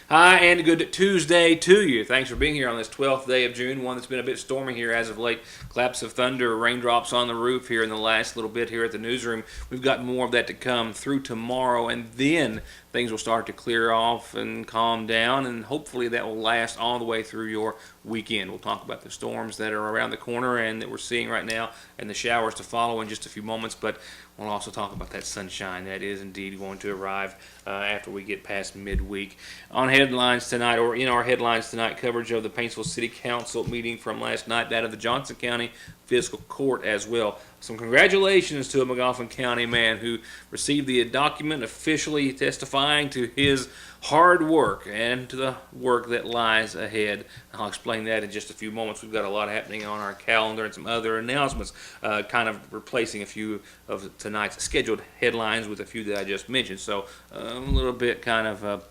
Hi, and good Tuesday to you. Thanks for being here on this 12th day of June, one that's been a bit stormy here as of late. Claps of thunder, raindrops on the roof here in the last little bit here at the newsroom. We've got more of that to come through tomorrow, and then things will start to clear off and calm down, and hopefully that will last all the way through your weekend. We'll talk about the storms that are around the corner and that we're seeing right now, and the showers to follow in just a few moments, but we'll also talk about that sunshine that is indeed going to arrive after we get past midweek. On headlines tonight, or in our headlines tonight, coverage of the Paintsville City Council meeting from last night, that of the Johnson County Fiscal Court as well. Some congratulations to a McGoffin County man who received the document officially testifying to his hard work and to the work that lies ahead. I'll explain that in just a few moments. We've got a lot happening on our calendar and some other announcements, kind of replacing a few of tonight's scheduled headlines with a few that I just mentioned. So a little bit kind of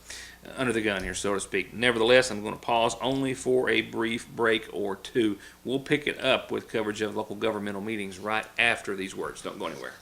under the gun here, so to speak. Nevertheless, I'm going to pause only for a brief break or two. We'll pick it up with coverage of local governmental meetings right after these words. Don't go anywhere.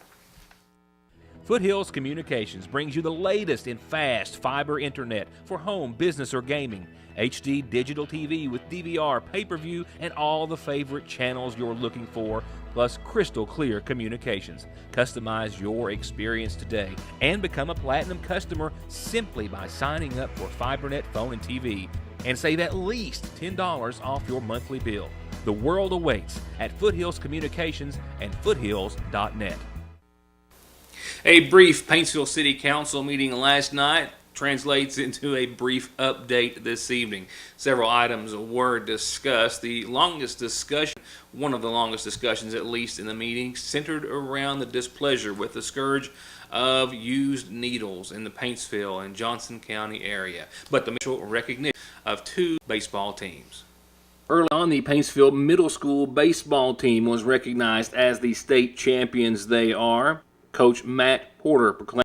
Foothills Communications brings you the latest in fast fiber internet for home, business, or gaming. HD digital TV with DVR, pay-per-view, and all the favorite channels you're looking for, plus crystal clear communications. Customize your experience today and become a Platinum customer simply by signing up for FiberNet phone and TV, and save at least $10 off your monthly bill. The world awaits at Foothills Communications and foothills.net. A brief Paintsville City Council meeting last night translates into a brief update this evening. Several items were discussed. The longest discussion, one of the longest discussions at least in the meeting, centered around the displeasure with the scourge of used needles in the Paintsville and Johnson County area, but the mutual recognition of two baseball teams. Early on, the Paintsville Middle School baseball team was recognized as the state champions they are. Coach Matt Porter proclaimed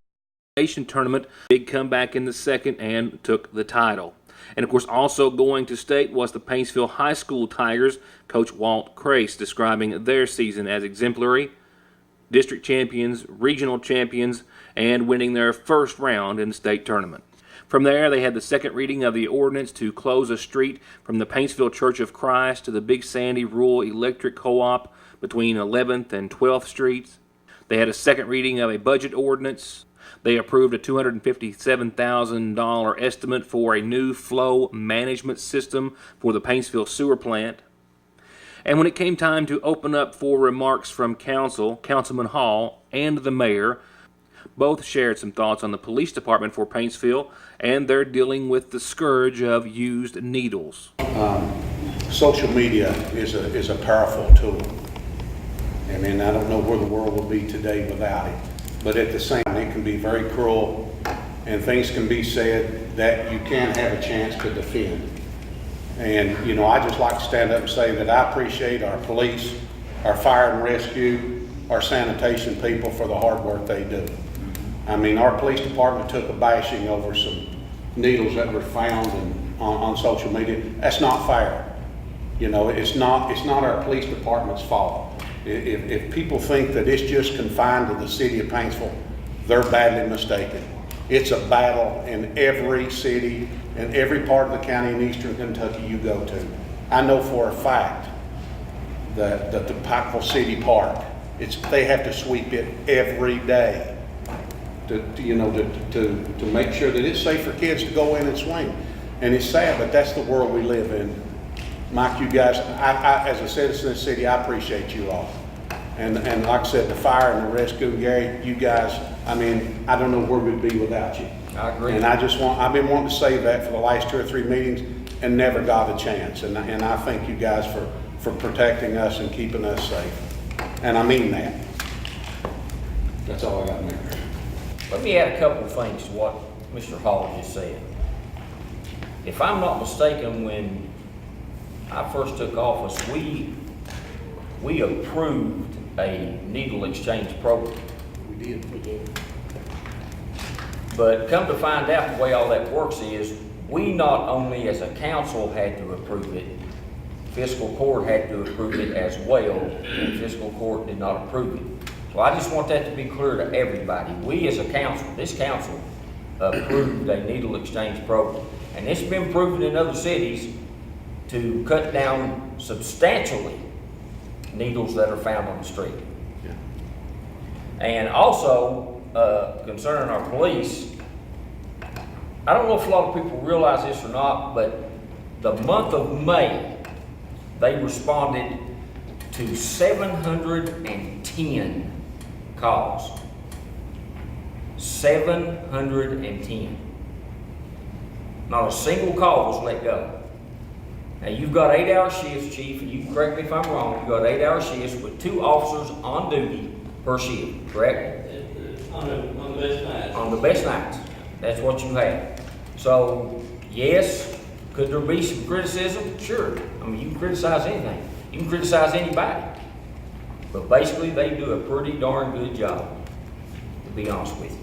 tournament, big comeback in the second, and took the title. And of course, also going to state was the Paintsville High School Tigers, Coach Walt Crace describing their season as exemplary, district champions, regional champions, and winning their first round in the state tournament. From there, they had the second reading of the ordinance to close a street from the Paintsville Church of Christ to the Big Sandy Rural Electric Co-op between 11th and 12th Streets. They had a second reading of a budget ordinance. They approved a $257,000 estimate for a new flow management system for the Paintsville sewer plant. And when it came time to open up for remarks from council, Councilman Hall and the mayor both shared some thoughts on the police department for Paintsville and their dealing with the scourge of used needles. Social media is a powerful tool. I mean, I don't know where the world will be today without it. But at the same time, it can be very cruel, and things can be said that you can't have a chance to defend. And, you know, I just like to stand up and say that I appreciate our police, our fire and rescue, our sanitation people for the hard work they do. I mean, our police department took a bashing over some needles that were found on social media. That's not fair. You know, it's not our police department's fault. If people think that it's just confined to the city of Paintsville, they're badly mistaken. It's a battle in every city and every part of the county in eastern Kentucky you go to. I know for a fact that the Pikeville City Park, they have to sweep it every day to make sure that it's safe for kids to go in and swing. And it's sad, but that's the world we live in. Mike, you guys, I as a citizen of the city, I appreciate you all. And like I said, the fire and the rescue, Gary, you guys, I mean, I don't know where we'd be without you. I agree. And I've been wanting to say that for the last 2 or 3 meetings and never got a chance. And I thank you guys for protecting us and keeping us safe. And I mean that. That's all I got, Mayor. Let me add a couple of things to what Mr. Hall just said. If I'm not mistaken, when I first took office, we approved a needle exchange program. We did. But come to find out, the way all that works is we not only as a council had to approve it, fiscal court had to approve it as well, and fiscal court did not approve it. So I just want that to be clear to everybody. We as a council, this council, approved a needle exchange program. and it's been proven in other cities to cut down substantially needles that are found on the street. And also, concerning our police, I don't know if a lot of people realize this or not, but the month of May, they responded to 710 calls. 710. Not a single call was let go. Now you've got 8-hour shifts, Chief, and you can correct me if I'm wrong, you've got 8-hour shifts with 2 officers on duty per shift, correct? On the best nights. On the best nights. That's what you have. So, yes, could there be some criticism? Sure. I mean, you can criticize anything. You can criticize anybody. But basically, they do a pretty darn good job, to be honest with you.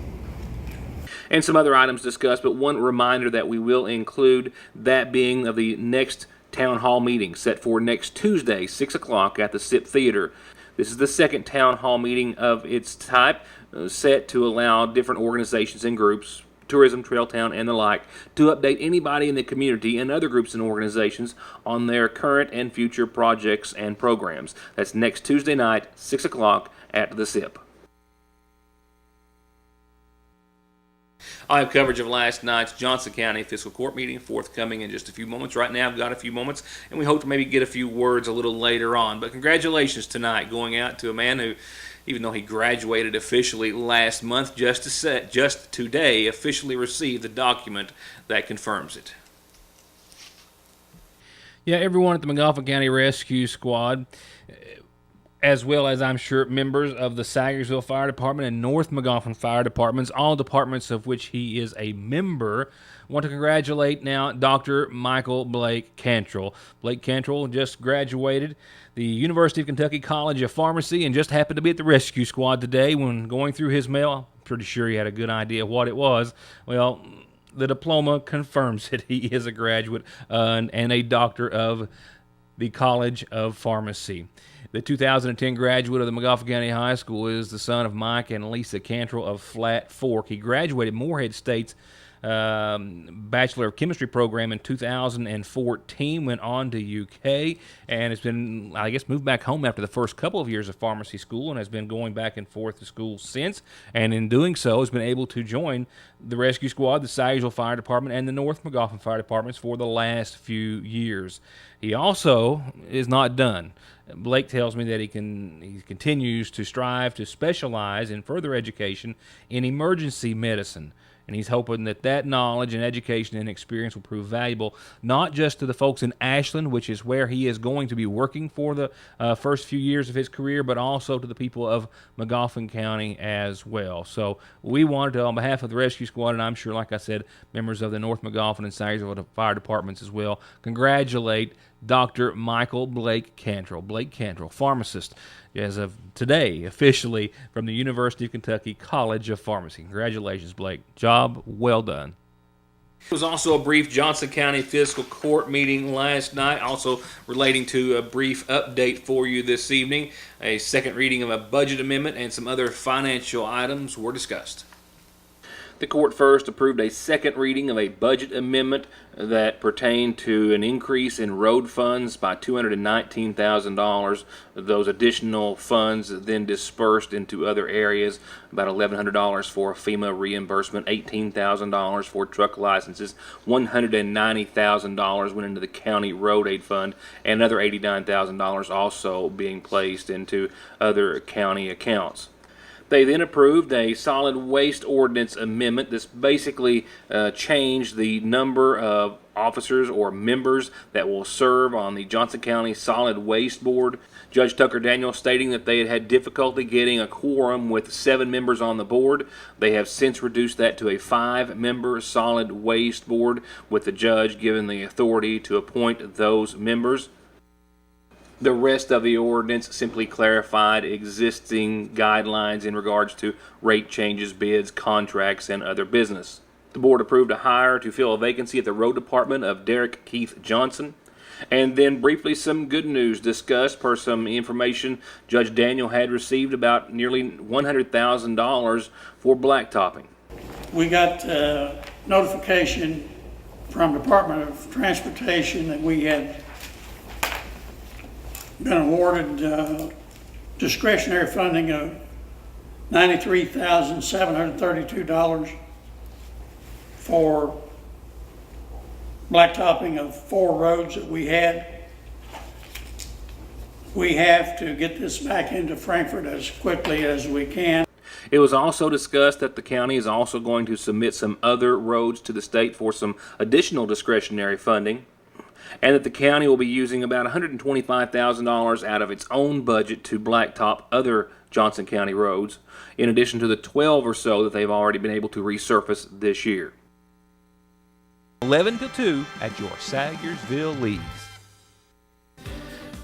And some other items discussed, but one reminder that we will include, that being of the next town hall meeting set for next Tuesday, 6 o'clock at the SIP Theater. This is the second town hall meeting of its type, set to allow different organizations and groups, tourism, trail town, and the like, to update anybody in the community and other groups and organizations on their current and future projects and programs. That's next Tuesday night, 6 o'clock at the SIP. I have coverage of last night's Johnson County Fiscal Court meeting forthcoming in just a few moments. Right now, I've got a few moments, and we hope to maybe get a few words a little later on. But congratulations tonight going out to a man who, even though he graduated officially last month, just today officially received the document that confirms it. Yeah, everyone at the McGoffin County Rescue Squad, as well as I'm sure members of the Sagersville Fire Department and North McGoffin Fire Departments, all departments of which he is a member, want to congratulate now Dr. Michael Blake Cantrell. Blake Cantrell just graduated the University of Kentucky College of Pharmacy and just happened to be at the rescue squad today when going through his mail. I'm pretty sure he had a good idea of what it was. Well, the diploma confirms that he is a graduate and a doctor of the College of Pharmacy. The 2010 graduate of the McGoffin County High School is the son of Mike and Lisa Cantrell of Flat Fork. He graduated Morehead State's Bachelor of Chemistry program in 2014, went on to UK, and has been, I guess, moved back home after the first couple of years of pharmacy school and has been going back and forth to school since, and in doing so has been able to join the rescue squad, the Sagersville Fire Department, and the North McGoffin Fire Departments for the last few years. He also is not done. Blake tells me that he continues to strive to specialize in further education in emergency medicine. And he's hoping that that knowledge and education and experience will prove valuable, not just to the folks in Ashland, which is where he is going to be working for the first few years of his career, but also to the people of McGoffin County as well. So we wanted to, on behalf of the rescue squad, and I'm sure, like I said, members of the North McGoffin and Sagersville Fire Departments as well, congratulate Dr. Michael Blake Cantrell. Blake Cantrell, pharmacist, as of today, officially from the University of Kentucky College of Pharmacy. Congratulations, Blake. Job well done. There was also a brief Johnson County Fiscal Court meeting last night, also relating to a brief update for you this evening. A second reading of a budget amendment and some other financial items were discussed. The court first approved a second reading of a budget amendment that pertained to an increase in road funds by $219,000. Those additional funds then dispersed into other areas, about $1,100 for FEMA reimbursement, $18,000 for truck licenses, $190,000 went into the county road aid fund, and another $89,000 also being placed into other county accounts. They then approved a solid waste ordinance amendment. This basically changed the number of officers or members that will serve on the Johnson County Solid Waste Board. Judge Tucker Daniels stating that they had had difficulty getting a quorum with 7 members on the board. They have since reduced that to a 5-member solid waste board, with the judge given the authority to appoint those members. The rest of the ordinance simply clarified existing guidelines in regards to rate changes, bids, contracts, and other business. The board approved a hire to fill a vacancy at the road department of Derek Keith Johnson. And then briefly some good news discussed per some information Judge Daniel had received about nearly $100,000 for blacktopping. We got notification from Department of Transportation that we had been awarded discretionary funding of $93,732 for blacktopping of 4 roads that we had. We have to get this back into Frankfort as quickly as we can. It was also discussed that the county is also going to submit some other roads to the state for some additional discretionary funding, and that the county will be using about $125,000 out of its own budget to blacktop other Johnson County roads, in addition to the 12 or so that they've already been able to resurface this year. 11 to 2 at your Sagersville Leagues.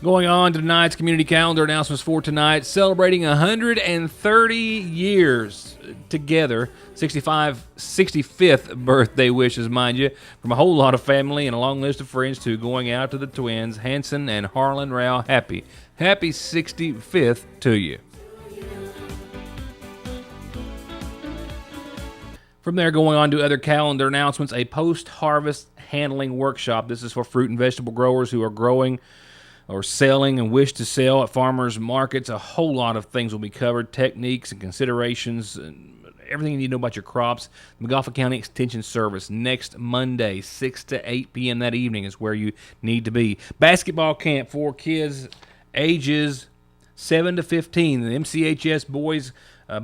Going on to tonight's community calendar announcements for tonight, celebrating 130 years together, 65th birthday wishes, mind you, from a whole lot of family and a long list of friends too, going out to the twins, Hanson and Harlan Rao. Happy 65th to you. From there, going on to other calendar announcements, a post-harvest handling workshop. This is for fruit and vegetable growers who are growing or selling and wish to sell at farmers markets. A whole lot of things will be covered, techniques and considerations, and everything you need to know about your crops. The McGoffin County Extension Service next Monday, 6 to 8 p.m. that evening is where you need to be. Basketball camp for kids ages 7 to 15. The MCHS boys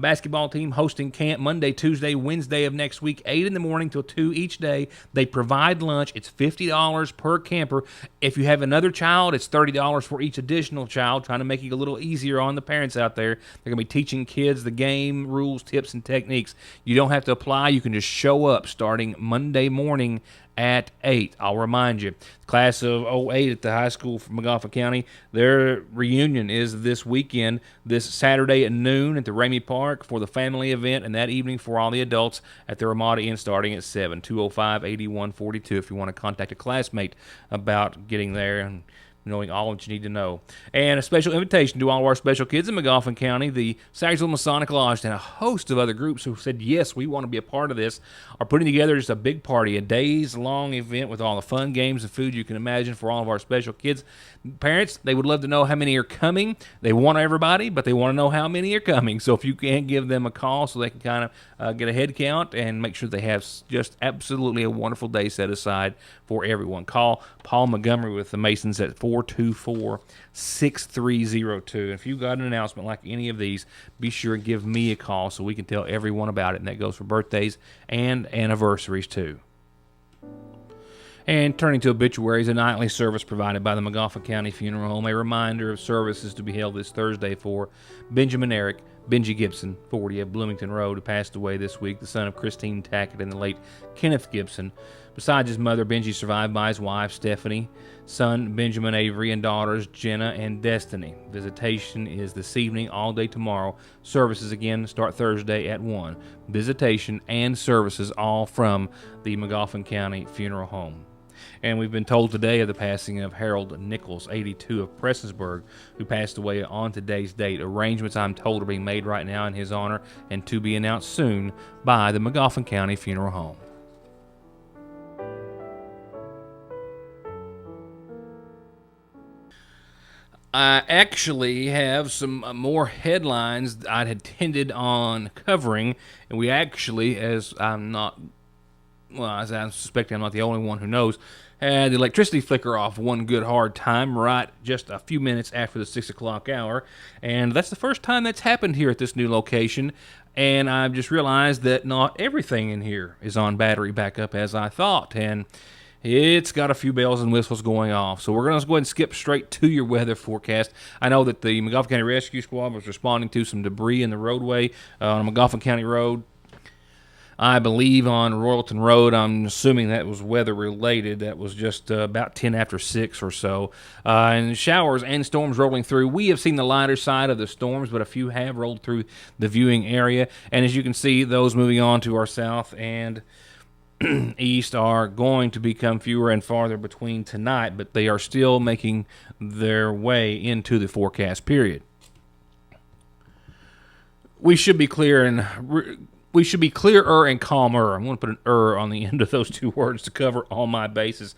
basketball team hosting camp Monday, Tuesday, Wednesday of next week, 8 in the morning till 2 each day. They provide lunch. It's $50 per camper. If you have another child, it's $30 for each additional child, trying to make it a little easier on the parents out there. They're going to be teaching kids the game, rules, tips, and techniques. You don't have to apply. You can just show up starting Monday morning at 8. I'll remind you, class of 08 at the high school from McGoffin County, their reunion is this weekend, this Saturday at noon at the Ramey Park for the family event, and that evening for all the adults at the Ramada Inn starting at 7, 205-8142 if you want to contact a classmate about getting there and knowing all that you need to know. And a special invitation to all of our special kids in McGoffin County. The Sagersville Masonic Lodge and a host of other groups who said, yes, we want to be a part of this, are putting together just a big party, a days-long event with all the fun games and food you can imagine for all of our special kids. Parents, they would love to know how many are coming. They want everybody, but they want to know how many are coming. So if you can give them a call so they can kind of get a head count and make sure they have just absolutely a wonderful day set aside for everyone. Call Paul Montgomery with the Masons at 424-6302. If you've got an announcement like any of these, be sure and give me a call so we can tell everyone about it. And that goes for birthdays and anniversaries too. And turning to obituaries, a nightly service provided by the McGoffin County Funeral Home. A reminder of services to be held this Thursday for Benjamin Eric, Benji Gibson, 40 of Bloomington Road, who passed away this week, the son of Christine Tackett and the late Kenneth Gibson. Besides his mother, Benji survived by his wife, Stephanie, son Benjamin Avery, and daughters Jenna and Destiny. Visitation is this evening, all day tomorrow. Services again start Thursday at 1. Visitation and services all from the McGoffin County Funeral Home. And we've been told today of the passing of Harold Nichols, 82 of Prestonsburg, who passed away on today's date. Arrangements, I'm told, are being made right now in his honor and to be announced soon by the McGoffin County Funeral Home. I actually have some more headlines I had intended on covering, and we actually, as I suspect I'm not the only one who knows, had the electricity flicker off one good hard time right just a few minutes after the 6 o'clock hour, and that's the first time that's happened here at this new location, and I've just realized that not everything in here is on battery backup as I thought, and it's got a few bells and whistles going off. So we're going to go ahead and skip straight to your weather forecast. I know that the McGoffin County Rescue Squad was responding to some debris in the roadway on a McGoffin County road. I believe on Royalton Road, I'm assuming that was weather related. That was just about 10 after 6 or so. And showers and storms rolling through. We have seen the lighter side of the storms, but a few have rolled through the viewing area. And as you can see, those moving on to our south and east are going to become fewer and farther between tonight, but they are still making their way into the forecast period. We should be clear and we should be clearer and calmer. I'm going to put an on the end of those two words to cover all my bases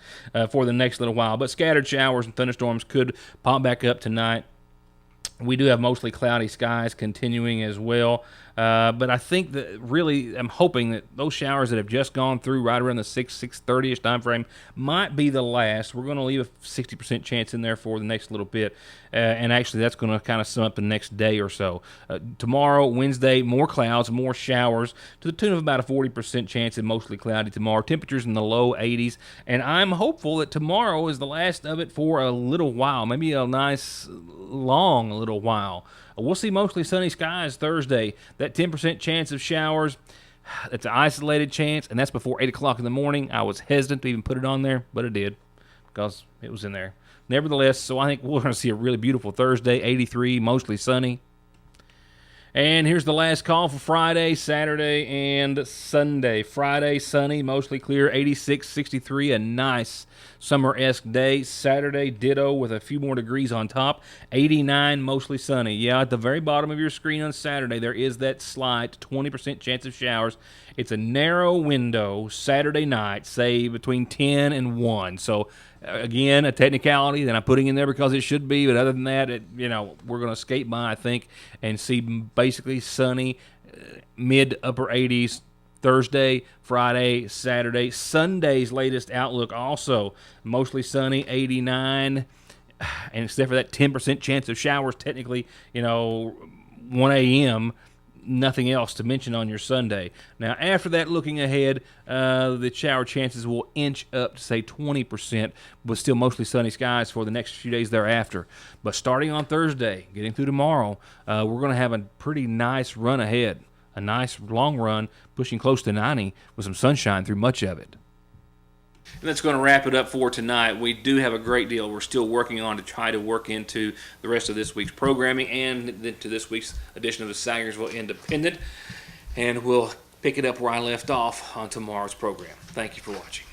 for the next little while. But scattered showers and thunderstorms could pop back up tonight. We do have mostly cloudy skies continuing as well. But I think that really I'm hoping that those showers that have just gone through right around the 6:30-ish time frame might be the last. We're going to leave a 60% chance in there for the next little bit. And actually that's going to kind of sum up the next day or so. Tomorrow, Wednesday, more clouds, more showers to the tune of about a 40% chance and mostly cloudy tomorrow. Temperatures in the low 80s. And I'm hopeful that tomorrow is the last of it for a little while, maybe a nice long little while. We'll see mostly sunny skies Thursday. That 10% chance of showers, it's an isolated chance, and that's before 8 o'clock in the morning. I was hesitant to even put it on there, but I did because it was in there. Nevertheless, so I think we're going to see a really beautiful Thursday, 83, mostly sunny. And here's the last call for Friday, Saturday, and Sunday. Friday, sunny, mostly clear, 86, 63, a nice summer-esque day. Saturday, ditto with a few more degrees on top, 89, mostly sunny. Yeah, at the very bottom of your screen on Saturday, there is that slight 20% chance of showers. It's a narrow window Saturday night, say between 10 and 1. So, again, a technicality that I'm putting in there because it should be, but other than that, we're going to skate by, I think, and see basically sunny, mid-upper 80s Thursday, Friday, Saturday. Sunday's latest outlook also mostly sunny, 89, and except for that 10% chance of showers, technically, 1 a.m., nothing else to mention on your Sunday. Now, after that, looking ahead, the shower chances will inch up to, say, 20%, but still mostly sunny skies for the next few days thereafter. But starting on Thursday, getting through tomorrow, we're going to have a pretty nice run ahead, a nice long run, pushing close to 90 with some sunshine through much of it. And that's going to wrap it up for tonight. We do have a great deal we're still working on to try to work into the rest of this week's programming and to this week's edition of the Sangersville Independent. And we'll pick it up where I left off on tomorrow's program. Thank you for watching.